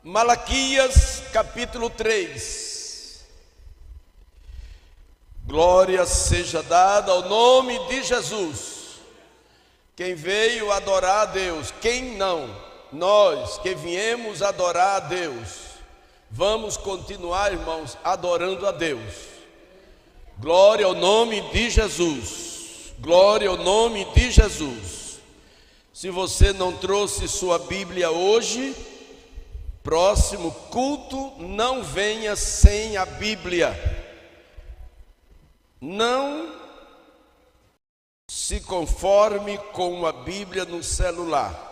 Malaquias capítulo 3. Glória seja dada ao nome de Jesus. Quem veio adorar a Deus, quem não? Nós que viemos adorar a Deus, vamos continuar, irmãos, adorando a Deus. Glória ao nome de Jesus. Glória ao nome de Jesus. Se você não trouxe sua Bíblia hoje, próximo culto, não venha sem a Bíblia. Não se conforme com a Bíblia no celular.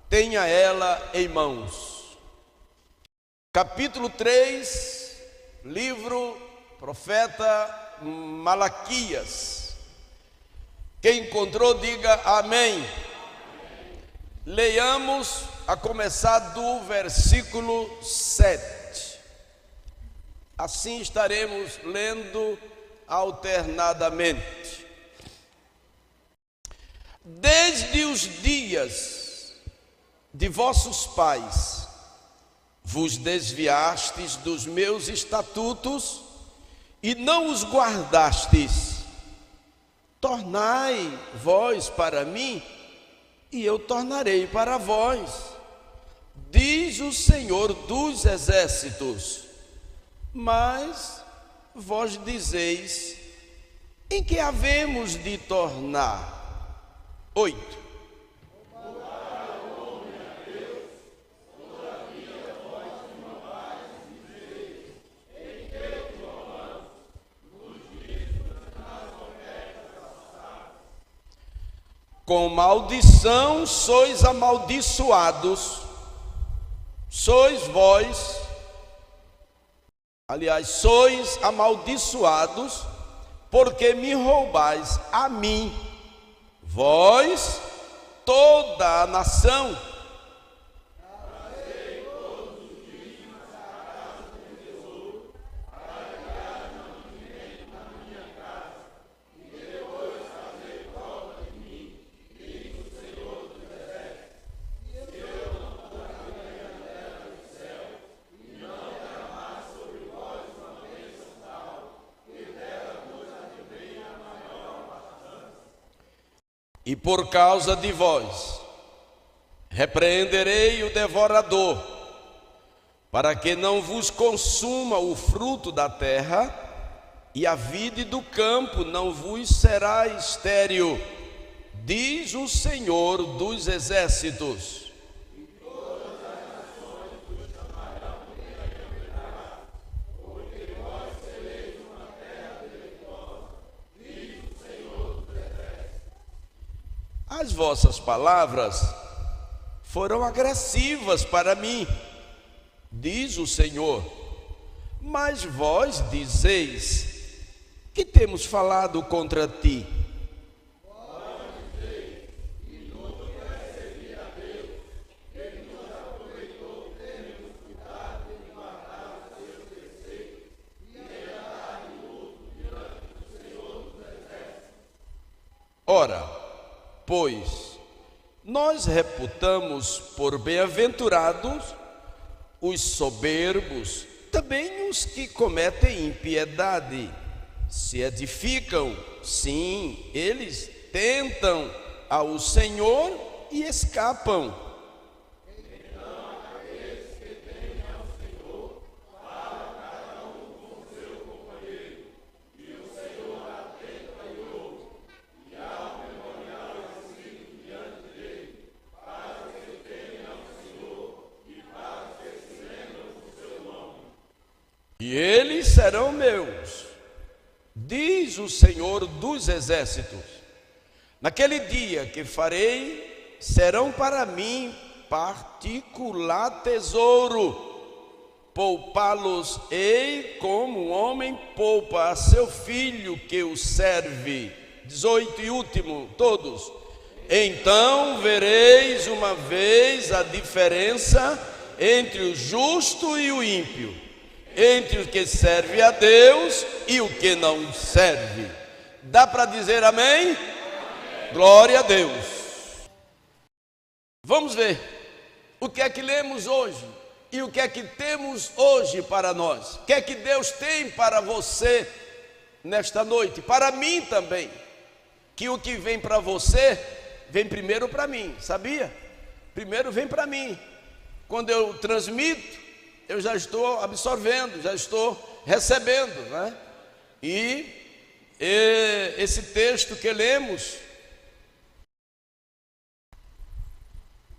Tenha ela em mãos. Capítulo 3, livro profeta Malaquias. Quem encontrou, diga amém. Leiamos a começar do versículo 7. Assim estaremos lendo alternadamente. Desde os dias de vossos pais, vos desviastes dos meus estatutos e não os guardastes. Tornai vós para mim, e eu tornarei para vós, diz o Senhor dos exércitos. Mas vós dizeis: em que havemos de tornar? 8. Com maldição sois amaldiçoados, sois vós, sois amaldiçoados, porque me roubais a mim, vós, toda a nação. E por causa de vós, repreenderei o devorador, para que não vos consuma o fruto da terra, e a vide do campo não vos será estéril, diz o Senhor dos exércitos. As vossas palavras foram agressivas para mim, diz o Senhor. Mas vós dizeis: que temos falado contra ti? Ora, pois nós reputamos por bem-aventurados os soberbos, também os que cometem impiedade. Se edificam, sim, eles tentam ao Senhor e escapam. E eles serão meus, diz o Senhor dos exércitos. Naquele dia que farei, serão para mim particular tesouro. Poupá-los-ei como um homem poupa a seu filho que o serve. 18 e último, todos. Então vereis uma vez a diferença entre o justo e o ímpio, entre o que serve a Deus e o que não serve. Dá para dizer amém? Amém? Glória a Deus. Vamos ver o que é que lemos hoje. E o que é que temos hoje para nós? O que é que Deus tem para você nesta noite? Para mim também. Que o que vem para você, vem primeiro para mim, sabia? Primeiro vem para mim. Quando eu transmito, eu já estou absorvendo, já estou recebendo, né? E esse texto que lemos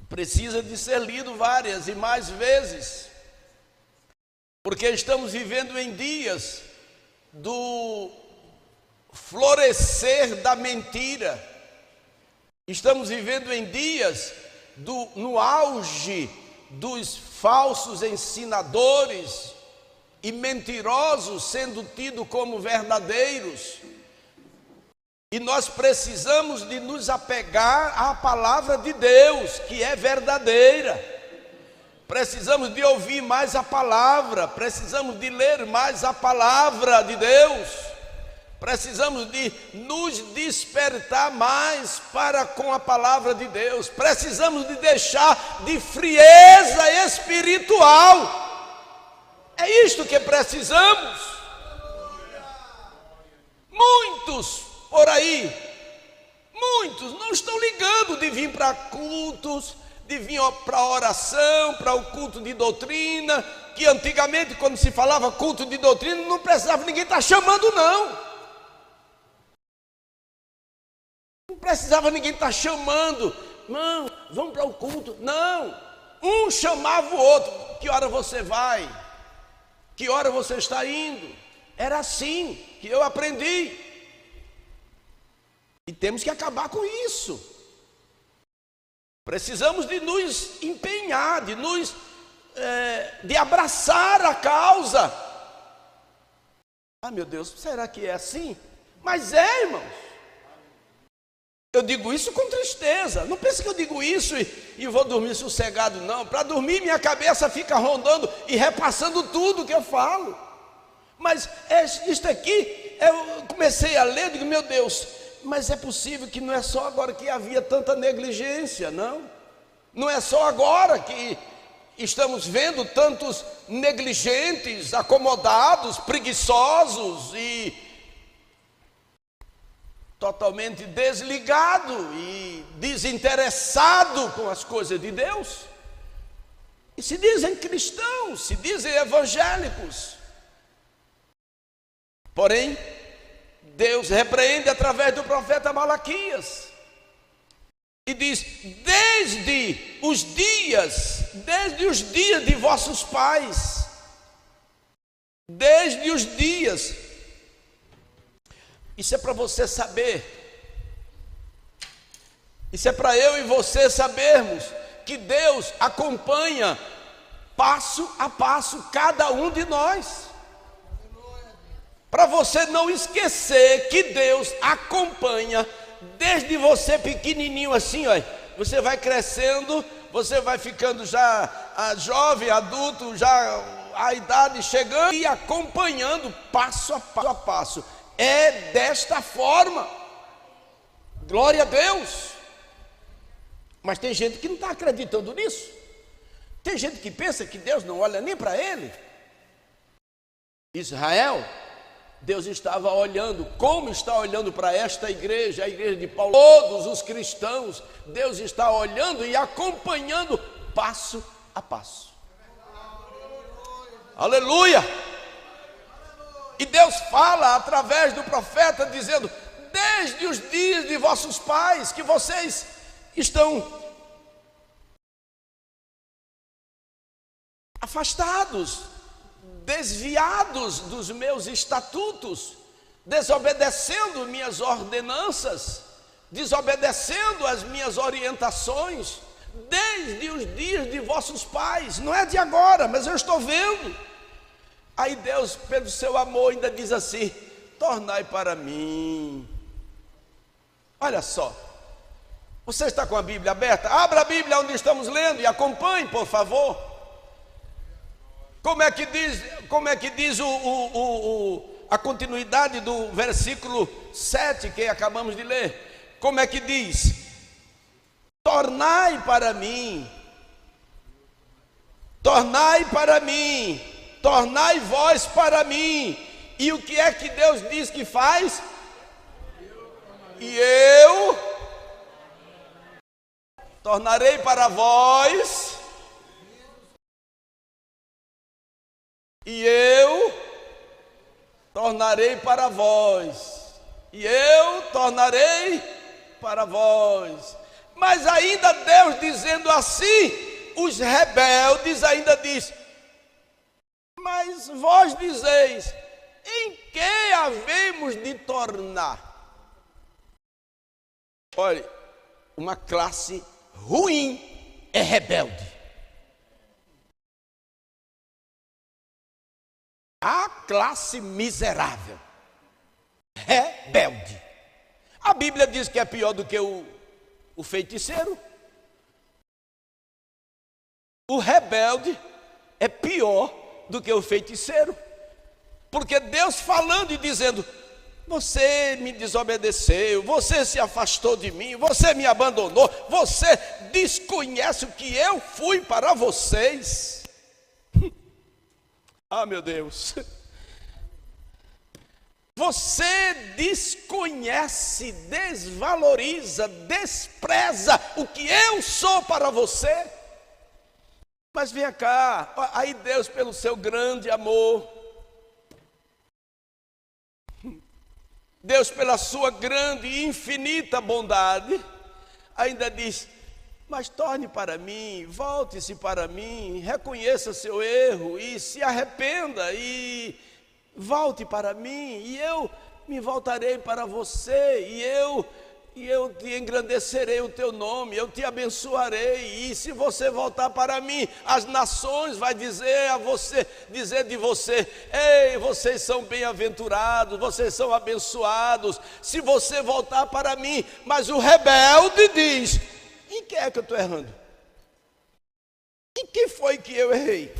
precisa de ser lido várias e mais vezes, porque estamos vivendo em dias do florescer da mentira, estamos vivendo em dias no auge dos falsos ensinadores e mentirosos sendo tidos como verdadeiros. E nós precisamos de nos apegar à palavra de Deus, que é verdadeira. Precisamos de ouvir mais a palavra, precisamos de ler mais a palavra de Deus. Precisamos de nos despertar mais para com a palavra de Deus. Precisamos de deixar de frieza espiritual. É isto que precisamos. Muitos por aí, muitos não estão ligando de vir para cultos, de vir para oração, para o culto de doutrina, que antigamente quando se falava culto de doutrina, não precisava ninguém estar chamando não. Não precisava ninguém estar chamando, não, vamos para o culto, não. Um chamava o outro, que hora você vai? Que hora você está indo? Era assim que eu aprendi. E temos que acabar com isso. Precisamos de nos empenhar, de abraçar a causa. Ah, meu Deus, será que é assim? Mas é, irmãos. Eu digo isso com tristeza. Não pense que eu digo isso e vou dormir sossegado, não. Para dormir, minha cabeça fica rondando e repassando tudo que eu falo. Mas isto aqui, eu comecei a ler, digo, meu Deus, mas é possível que não é só agora que havia tanta negligência, não? Não é só agora que estamos vendo tantos negligentes, acomodados, preguiçosos e totalmente desligado e desinteressado com as coisas de Deus. E se dizem cristãos, se dizem evangélicos. Porém, Deus repreende através do profeta Malaquias e diz: desde os dias de vossos pais, desde os dias. Isso é para você saber, isso é para eu e você sabermos que Deus acompanha passo a passo cada um de nós. Para você não esquecer que Deus acompanha desde você pequenininho assim, ó, você vai crescendo, você vai ficando já jovem, adulto, já a idade chegando e acompanhando passo a passo. É desta forma. Glória a Deus. Mas tem gente que não está acreditando nisso. Tem gente que pensa que Deus não olha nem para ele. Israel, Deus estava olhando, como está olhando para esta igreja, a igreja de Paulo, todos os cristãos, Deus está olhando e acompanhando passo a passo. Aleluia! E Deus fala através do profeta dizendo: desde os dias de vossos pais, que vocês estão afastados, desviados dos meus estatutos, desobedecendo minhas ordenanças, desobedecendo as minhas orientações, desde os dias de vossos pais. Não é de agora, mas eu estou vendo. Aí Deus, pelo seu amor, ainda diz assim: tornai para mim. Olha só, você está com a Bíblia aberta? Abra a Bíblia onde estamos lendo e acompanhe, por favor. Como é que diz a continuidade do versículo 7 que acabamos de ler? Como é que diz? Tornai para mim tornai para mim, tornai vós para mim. E o que é que Deus diz que faz? E eu tornarei para vós, e eu tornarei para vós, e eu tornarei para vós. Mas ainda Deus dizendo assim, os rebeldes ainda diz: mas vós dizeis, em que havemos de tornar? Olha, uma classe ruim é rebelde. A classe miserável, rebelde. A Bíblia diz que é pior do que o feiticeiro. O rebelde é pior do que o feiticeiro. Porque Deus falando e dizendo: você me desobedeceu, você se afastou de mim, você me abandonou, você desconhece o que eu fui para vocês. Ah, meu Deus. Você desconhece, desvaloriza, despreza o que eu sou para você. Mas venha cá, aí Deus, pelo seu grande amor, Deus, pela sua grande e infinita bondade, ainda diz: mas torne para mim, volte-se para mim, reconheça seu erro e se arrependa e volte para mim, e eu me voltarei para você, e eu te engrandecerei o teu nome, eu te abençoarei, e se você voltar para mim, as nações vai dizer de você: ei, vocês são bem-aventurados, vocês são abençoados, se você voltar para mim. Mas o rebelde diz: em que é que eu estou errando? Em que foi que eu errei?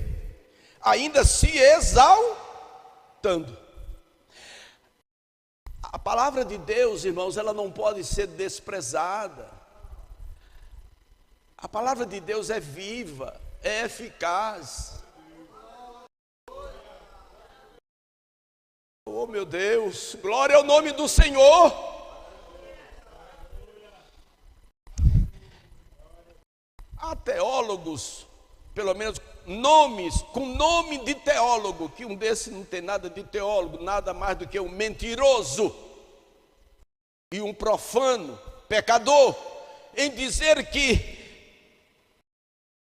Ainda se exaltando. A palavra de Deus, irmãos, ela não pode ser desprezada. A palavra de Deus é viva, é eficaz. Oh, meu Deus, glória ao nome do Senhor. Há teólogos, pelo menos nomes, com nome de teólogo, que um desses não tem nada de teólogo, nada mais do que um mentiroso e um profano, pecador, em dizer que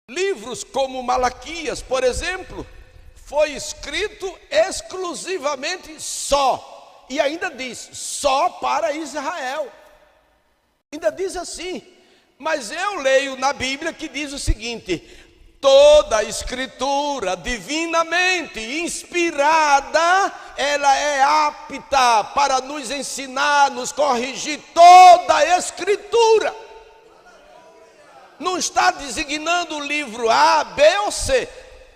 livros como Malaquias, por exemplo, foi escrito exclusivamente só, e ainda diz, só para Israel. Ainda diz assim, mas eu leio na Bíblia que diz o seguinte: toda a escritura divinamente inspirada, ela é apta para nos ensinar, nos corrigir. Toda a escritura. Não está designando o livro A, B ou C.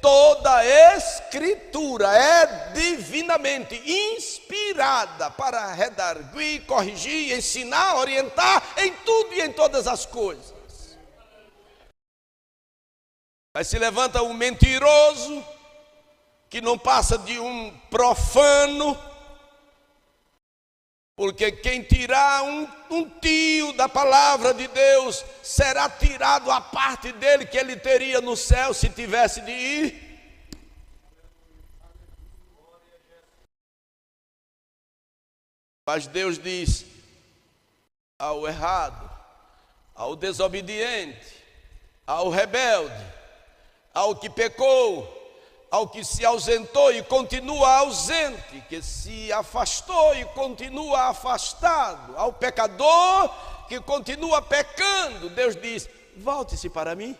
Toda a escritura é divinamente inspirada para redarguir, corrigir, ensinar, orientar em tudo e em todas as coisas. Mas se levanta um mentiroso, que não passa de um profano, porque quem tirar um tio da palavra de Deus, será tirado a parte dele que ele teria no céu se tivesse de ir. Mas Deus diz ao errado, ao desobediente, ao rebelde, ao que pecou, ao que se ausentou e continua ausente, que se afastou e continua afastado, ao pecador que continua pecando, Deus diz: volte-se para mim.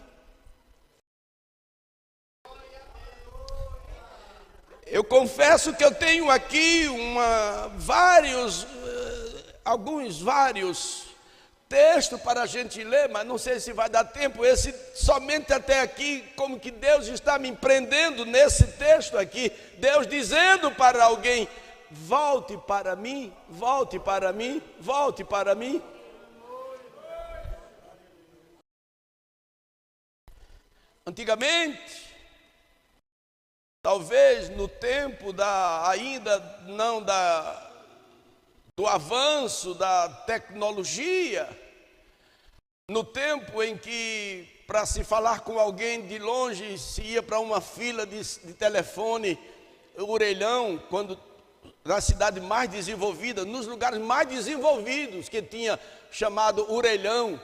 Eu confesso que eu tenho aqui vários texto para a gente ler, mas não sei se vai dar tempo. Esse somente até aqui, como que Deus está me prendendo nesse texto aqui, Deus dizendo para alguém: volte para mim, volte para mim, volte para mim. Antigamente, Talvez no tempo do avanço da tecnologia, no tempo em que para se falar com alguém de longe se ia para uma fila de telefone, orelhão, quando na cidade mais desenvolvida, nos lugares mais desenvolvidos que tinha chamado orelhão. Ou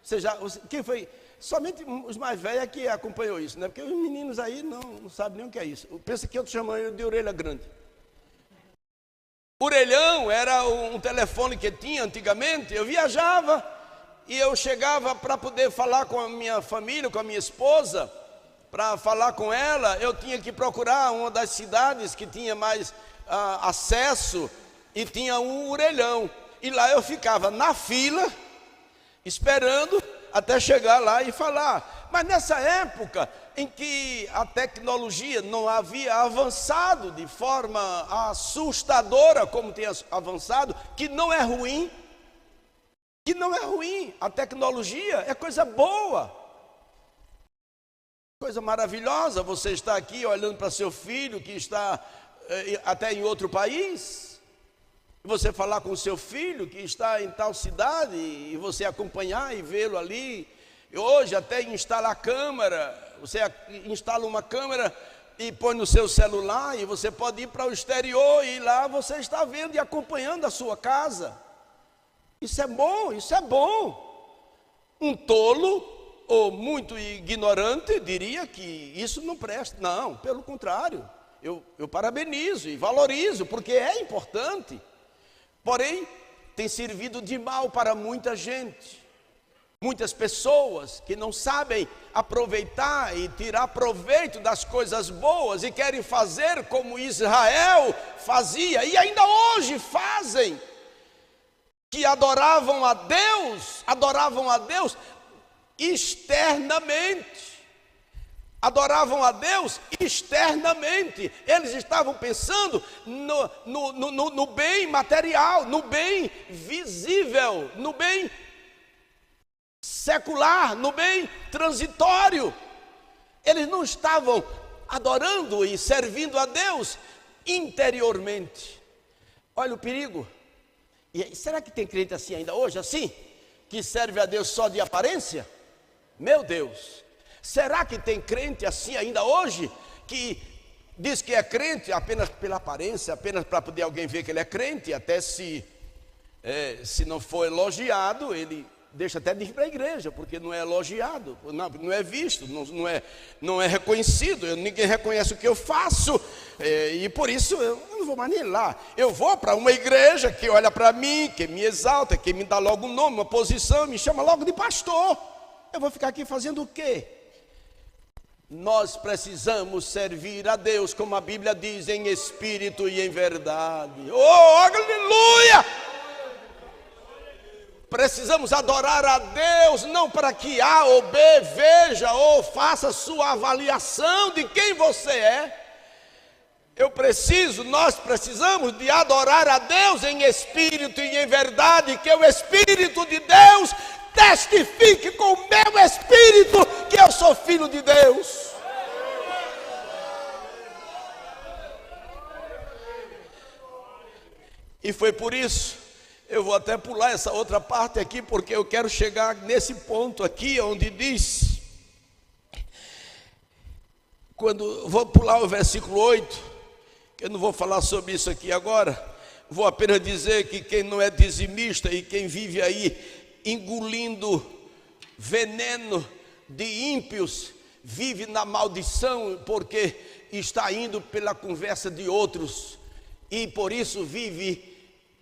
seja, quem foi? Somente os mais velhos é que acompanhou isso, né? Porque os meninos aí não sabem nem o que é isso. Pensa que eu chamo de orelha grande. Orelhão era um telefone que tinha antigamente. Eu viajava e eu chegava para poder falar com a minha família, com a minha esposa. Para falar com ela, eu tinha que procurar uma das cidades que tinha mais acesso e tinha um orelhão. E lá eu ficava na fila, esperando até chegar lá e falar. Mas nessa época em que a tecnologia não havia avançado de forma assustadora como tem avançado, que não é ruim, a tecnologia é coisa boa, coisa maravilhosa. Você está aqui olhando para seu filho que está até em outro país, você falar com o seu filho que está em tal cidade e você acompanhar e vê-lo ali. E hoje até instalar câmera, você instala uma câmera e põe no seu celular e você pode ir para o exterior e lá você está vendo e acompanhando a sua casa. Isso é bom, isso é bom. Um tolo ou muito ignorante diria que isso não presta. Não, pelo contrário, eu parabenizo e valorizo porque é importante. Porém, tem servido de mal para muita gente. Muitas pessoas que não sabem aproveitar e tirar proveito das coisas boas e querem fazer como Israel fazia e ainda hoje fazem, que adoravam a Deus externamente. Adoravam a Deus externamente. Eles estavam pensando no bem material, no bem visível, no bem secular, no bem transitório. Eles não estavam adorando e servindo a Deus interiormente. Olha o perigo. E será que tem crente assim ainda hoje, assim? Que serve a Deus só de aparência? Meu Deus! Será que tem crente assim ainda hoje, que diz que é crente apenas pela aparência, apenas para poder alguém ver que ele é crente, até se não for elogiado, ele deixa até de ir para a igreja, porque não é elogiado, não é visto, não é reconhecido, ninguém reconhece o que eu faço, e por isso eu não vou mais nem lá. Eu vou para uma igreja que olha para mim, que me exalta, que me dá logo um nome, uma posição, me chama logo de pastor. Eu vou ficar aqui fazendo o quê? Nós precisamos servir a Deus, como a Bíblia diz, em espírito e em verdade. Oh, aleluia! Precisamos adorar a Deus, não para que A ou B veja ou faça sua avaliação de quem você é. Nós precisamos de adorar a Deus em espírito e em verdade, que o Espírito de Deus testifique com o meu espírito que eu sou filho de Deus. E foi por isso, eu vou até pular essa outra parte aqui, porque eu quero chegar nesse ponto aqui, onde diz, vou pular o versículo 8, que eu não vou falar sobre isso aqui agora, vou apenas dizer que quem não é dizimista e quem vive aí engolindo veneno de ímpios, vive na maldição, porque está indo pela conversa de outros, e por isso vive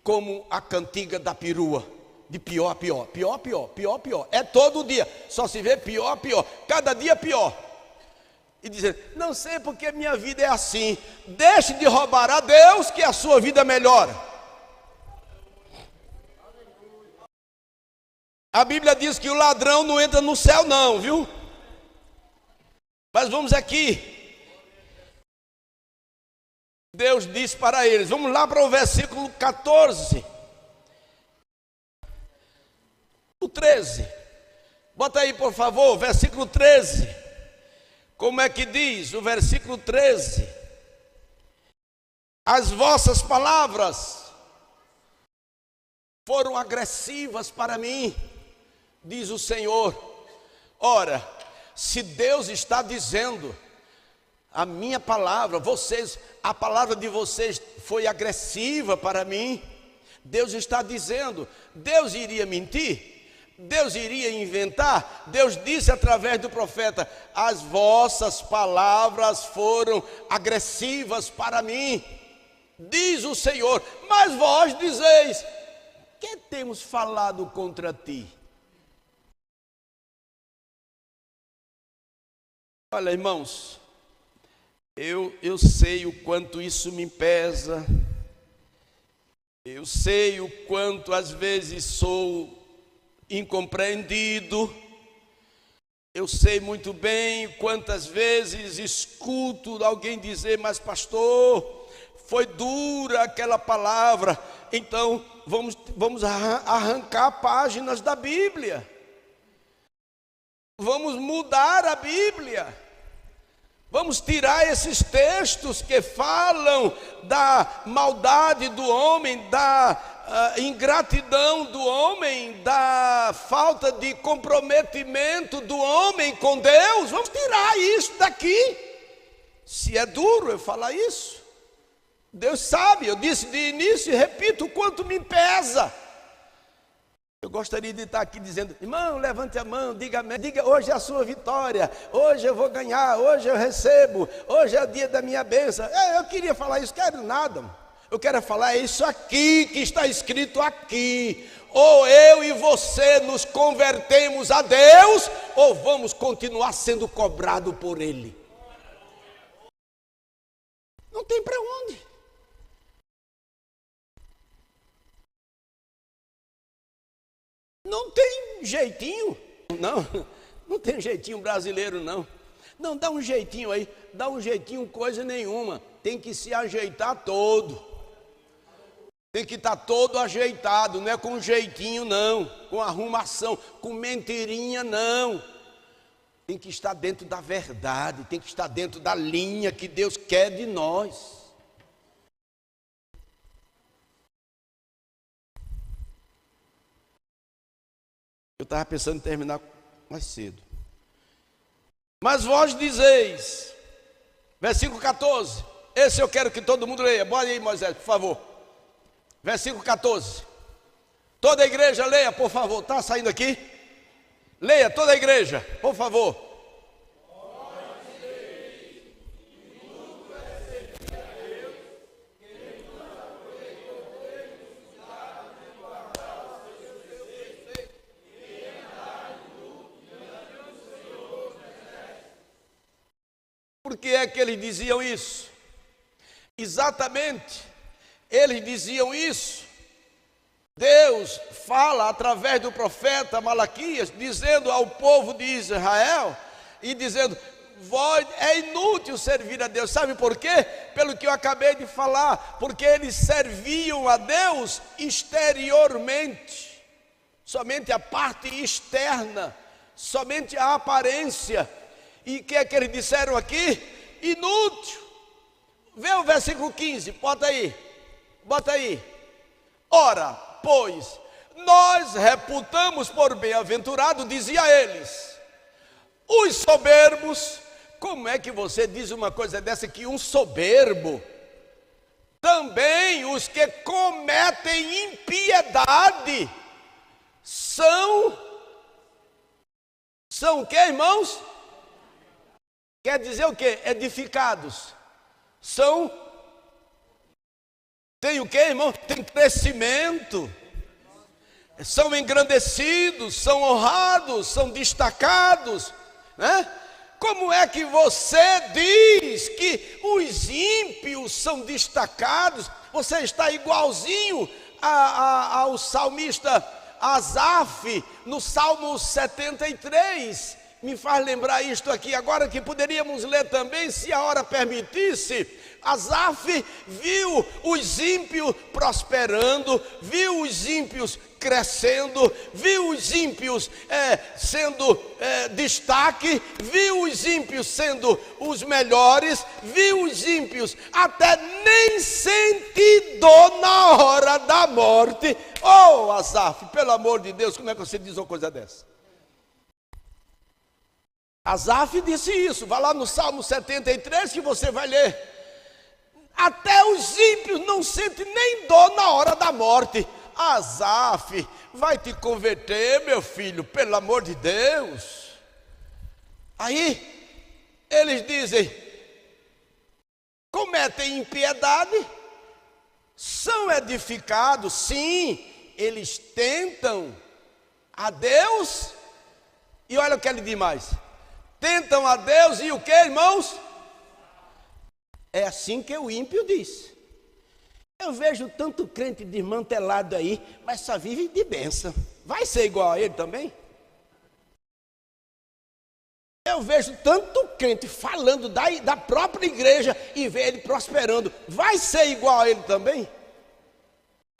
como a cantiga da perua, de pior a pior, pior a pior, pior a pior, é todo dia, só se vê pior a pior, cada dia pior, e dizer, não sei porque minha vida é assim. Deixe de roubar a Deus, que a sua vida melhora. A Bíblia diz que o ladrão não entra no céu não, viu? Mas vamos aqui. Deus diz para eles, vamos lá para o versículo 14. O 13. Bota aí, por favor, versículo 13. Como é que diz o versículo 13? As vossas palavras foram agressivas para mim, diz o Senhor. Ora, se Deus está dizendo, a minha palavra, a palavra de vocês foi agressiva para mim, Deus está dizendo, Deus iria mentir? Deus iria inventar? Deus disse através do profeta, as vossas palavras foram agressivas para mim, diz o Senhor, mas vós dizeis, que temos falado contra ti? Olha, irmãos, eu sei o quanto isso me pesa, eu sei o quanto às vezes sou incompreendido, eu sei muito bem quantas vezes escuto alguém dizer, mas pastor, foi dura aquela palavra, então vamos arrancar páginas da Bíblia, vamos mudar a Bíblia, vamos tirar esses textos que falam da maldade do homem, da ingratidão do homem, da falta de comprometimento do homem com Deus. Vamos tirar isso daqui. Se é duro eu falar isso, Deus sabe, eu disse de início e repito o quanto me pesa. Eu gostaria de estar aqui dizendo, irmão, levante a mão, diga hoje é a sua vitória, hoje eu vou ganhar, hoje eu recebo, hoje é o dia da minha bênção. Eu queria falar isso, quero nada, eu quero falar isso aqui, que está escrito aqui. Ou eu e você nos convertemos a Deus, ou vamos continuar sendo cobrado por Ele. Não tem para onde. Não tem jeitinho, não tem jeitinho brasileiro não. Não, dá um jeitinho aí, dá um jeitinho coisa nenhuma, tem que se ajeitar todo. Tem que estar todo ajeitado, não é com jeitinho não, com arrumação, com mentirinha não. Tem que estar dentro da verdade, tem que estar dentro da linha que Deus quer de nós. Eu estava pensando em terminar mais cedo. Mas vós dizeis, versículo 14, esse eu quero que todo mundo leia, bora aí Moisés, por favor. Versículo 14, toda a igreja leia, por favor, está saindo aqui? Leia toda a igreja, por favor. Por que é que eles diziam isso? Exatamente, eles diziam isso. Deus fala através do profeta Malaquias, dizendo ao povo de Israel, e dizendo, é inútil servir a Deus. Sabe por quê? Pelo que eu acabei de falar, porque eles serviam a Deus exteriormente, somente a parte externa, somente a aparência. E o que é que eles disseram aqui? Inútil. Vê o versículo 15, bota aí. Ora, pois, nós reputamos por bem-aventurado, dizia eles, os soberbos. Como é que você diz uma coisa dessa, que um soberbo? Também os que cometem impiedade são o que, irmãos? Quer dizer o quê? Edificados. Tem o quê, irmão? Tem crescimento. São engrandecidos, são honrados, são destacados, né? Como é que você diz que os ímpios são destacados? Você está igualzinho ao salmista Asaf, no Salmo 73. Me faz lembrar isto aqui agora, que poderíamos ler também, se a hora permitisse, Asaf viu os ímpios prosperando, viu os ímpios crescendo, viu os ímpios sendo destaque, viu os ímpios sendo os melhores, viu os ímpios até nem sentir dor na hora da morte. Oh, Asaf, pelo amor de Deus, como é que você diz uma coisa dessa? Asaf disse isso, vai lá no Salmo 73 que você vai ler. Até os ímpios não sentem nem dor na hora da morte. Asaf, vai te converter, meu filho, pelo amor de Deus. Aí, eles dizem, cometem impiedade, são edificados, sim, eles tentam a Deus, e olha o que ele diz mais, tentam a Deus e o que, irmãos? É assim que o ímpio diz. Eu vejo tanto crente desmantelado aí, mas só vive de bênção. Vai ser igual a ele também? Eu vejo tanto crente falando da própria igreja e vê ele prosperando. Vai ser igual a ele também?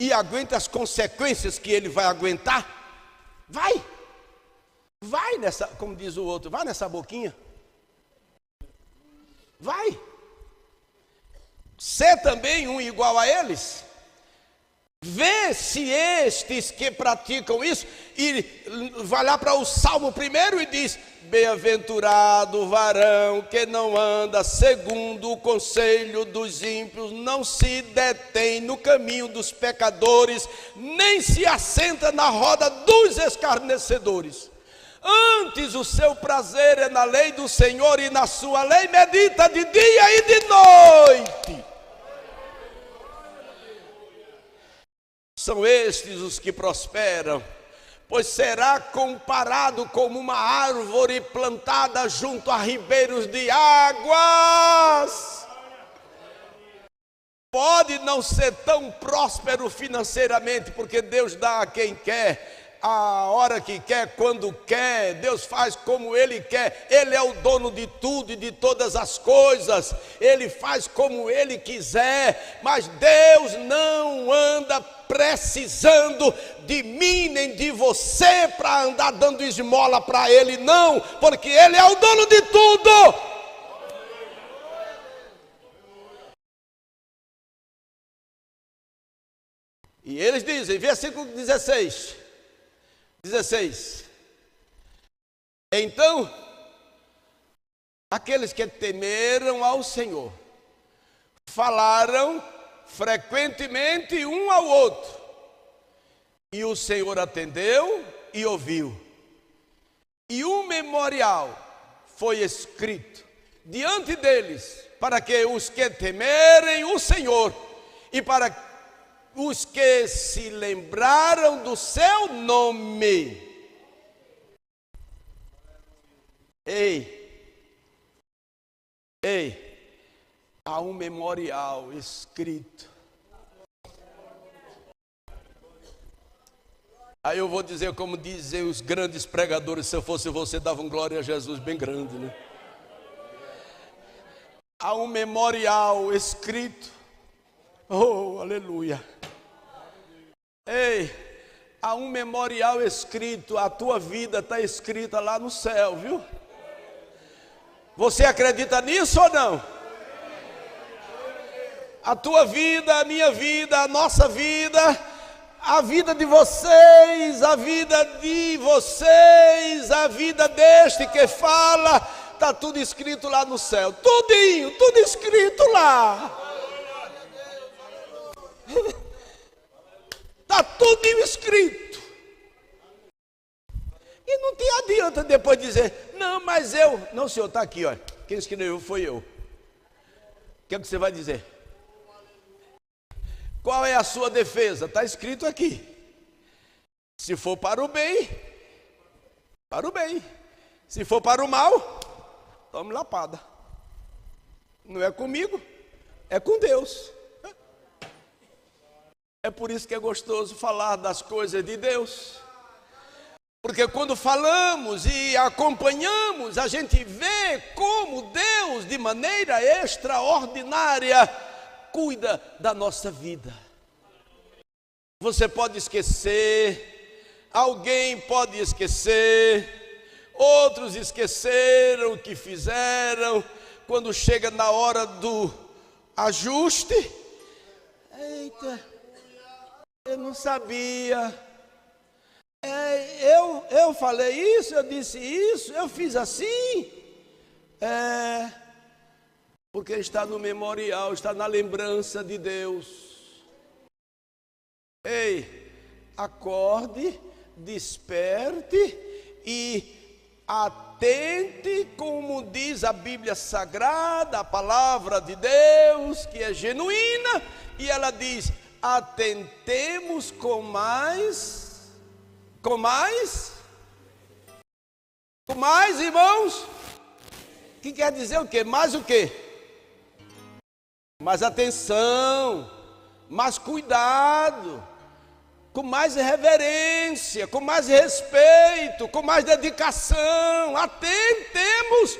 E aguenta as consequências que ele vai aguentar? Vai nessa, como diz o outro, vai nessa boquinha. Vai. Ser também um igual a eles? Vê se estes que praticam isso, e vai lá para o Salmo 1 e diz, bem-aventurado o varão que não anda segundo o conselho dos ímpios, não se detém no caminho dos pecadores, nem se assenta na roda dos escarnecedores. Antes o seu prazer é na lei do Senhor, e na sua lei medita de dia e de noite. São estes os que prosperam, pois será comparado como uma árvore plantada junto a ribeiros de águas. Pode não ser tão próspero financeiramente, porque Deus dá a quem quer, a hora que quer, quando quer. Deus faz como Ele quer. Ele é o dono de tudo e de todas as coisas. Ele faz como Ele quiser. Mas Deus não anda precisando de mim nem de você para andar dando esmola para Ele, não. Porque Ele é o dono de tudo. E eles dizem, versículo 16, então, aqueles que temeram ao Senhor, falaram frequentemente um ao outro, e o Senhor atendeu e ouviu, e um memorial foi escrito diante deles, para que os que temerem o Senhor, e para os que se lembraram do seu nome. Há um memorial escrito. Aí eu vou dizer como dizem os grandes pregadores, se eu fosse você, davam glória a Jesus bem grande, né? Há um memorial escrito. Oh, aleluia. Há um memorial escrito, a tua vida está escrita lá no céu, viu? Você acredita nisso ou não? A tua vida, a minha vida, a nossa vida, a vida de vocês, a vida deste que fala, está tudo escrito lá no céu. Tudinho, tudo escrito lá. Está tudo escrito. E não te adianta depois dizer, não, mas eu... Não, senhor, está aqui, olha. Quem escreveu foi eu. O que é que você vai dizer? Qual é a sua defesa? Está escrito aqui. Se for para o bem, para o bem. Se for para o mal, tome lapada. Não é comigo, é com Deus. É por isso que é gostoso falar das coisas de Deus. Porque quando falamos e acompanhamos, a gente vê ver como Deus, de maneira extraordinária, cuida da nossa vida. Você pode esquecer, alguém pode esquecer, outros esqueceram o que fizeram. Quando chega na hora do ajuste, eita, eu não sabia, eu falei isso, eu disse isso, eu fiz assim. Porque está no memorial, está na lembrança de Deus. Ei, acorde, desperte e atente, como diz a Bíblia Sagrada, a palavra de Deus, que é genuína, e ela diz: atentemos com mais, irmãos, que quer dizer o quê? Mais o quê? Mais atenção, mais cuidado, com mais reverência, com mais respeito, com mais dedicação. Atentemos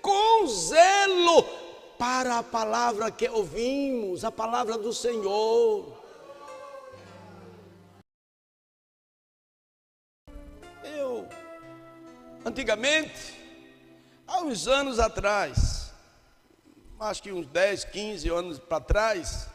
com zelo para a palavra que ouvimos, a palavra do Senhor. Antigamente, há uns anos atrás, acho que uns 10, 15 anos para trás,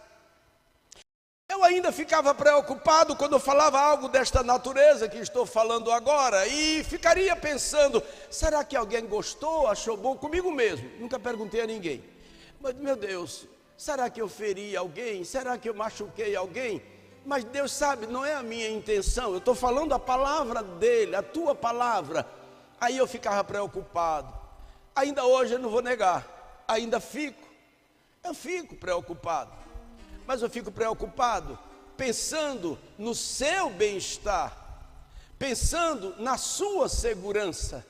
eu ainda ficava preocupado quando eu falava algo desta natureza que estou falando agora, e ficaria pensando: será que alguém gostou, achou bom? Comigo mesmo, nunca perguntei a ninguém. Mas, meu Deus, será que eu feri alguém? Será que eu machuquei alguém? Mas Deus sabe, não é a minha intenção, eu estou falando a palavra dele, a tua palavra. Aí eu ficava preocupado. Ainda hoje eu não vou negar, ainda eu fico preocupado. Mas eu fico preocupado pensando no seu bem-estar, pensando na sua segurança,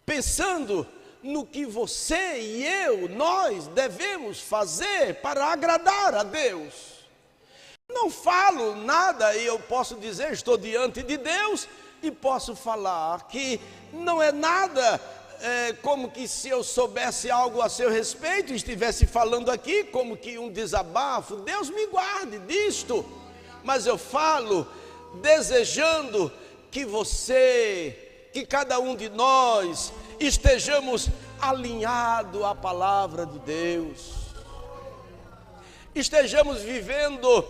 pensando no que você e nós devemos fazer para agradar a Deus. Não falo nada e eu posso dizer, estou diante de Deus e posso falar que não é nada como que se eu soubesse algo a seu respeito e estivesse falando aqui como que um desabafo. Deus me guarde disto, mas eu falo desejando que você, que cada um de nós estejamos alinhados à palavra de Deus, estejamos vivendo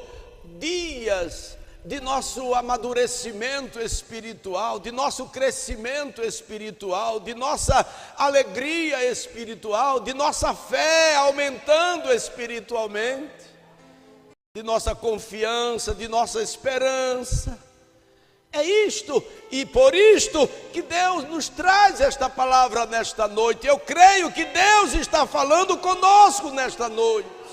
dias de nosso amadurecimento espiritual, de nosso crescimento espiritual, de nossa alegria espiritual, de nossa fé aumentando espiritualmente, de nossa confiança, de nossa esperança. É isto e por isto que Deus nos traz esta palavra nesta noite. Eu creio que Deus está falando conosco nesta noite.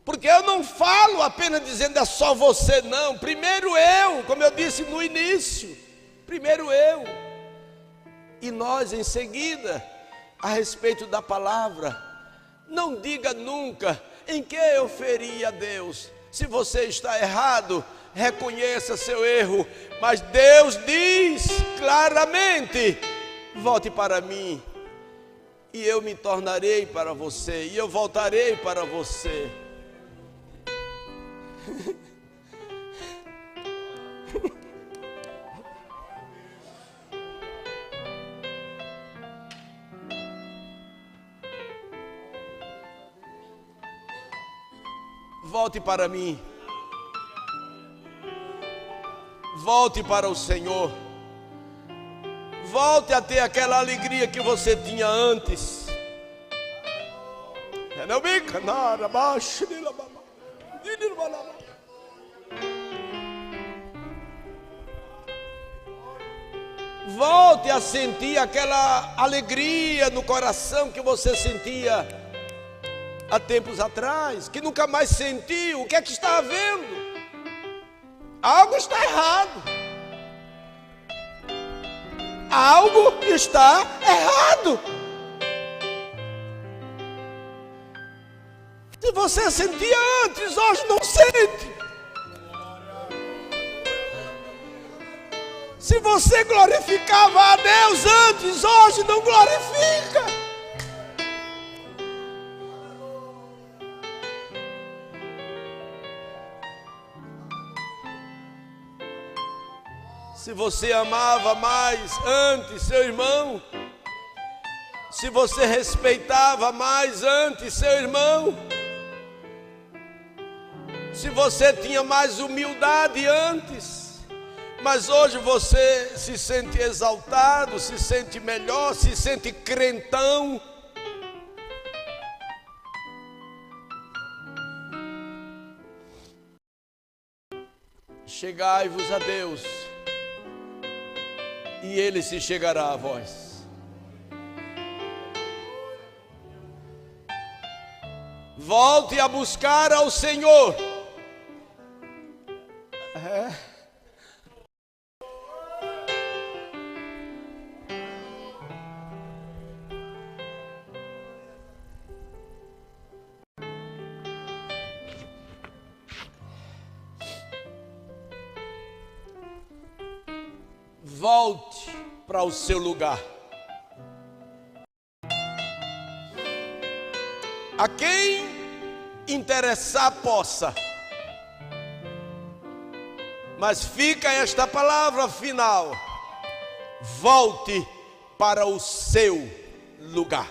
Porque eu não falo apenas dizendo é só você, não. Primeiro eu, como eu disse no início. Primeiro eu. E nós em seguida, a respeito da palavra. Não diga nunca em que eu feri a Deus. Se você está errado, reconheça seu erro. Mas Deus diz claramente: volte para mim, e eu me tornarei para você, e eu voltarei para você. Volte para mim, volte para o Senhor, volte a ter aquela alegria que você tinha antes. Volte a sentir aquela alegria no coração que você sentia há tempos atrás, que nunca mais sentiu. O que é que está havendo? Algo está errado. Algo está errado. Se você sentia antes, hoje não sente. Se você glorificava a Deus antes, hoje não glorifica. Se você amava mais antes seu irmão, se você respeitava mais antes seu irmão, se você tinha mais humildade antes, mas hoje você se sente exaltado, se sente melhor, se sente crentão. Chegai-vos a Deus, e Ele se chegará a vós. Volte a buscar ao Senhor. Volte para o seu lugar. A quem interessar possa, mas fica esta palavra final: volte para o seu lugar.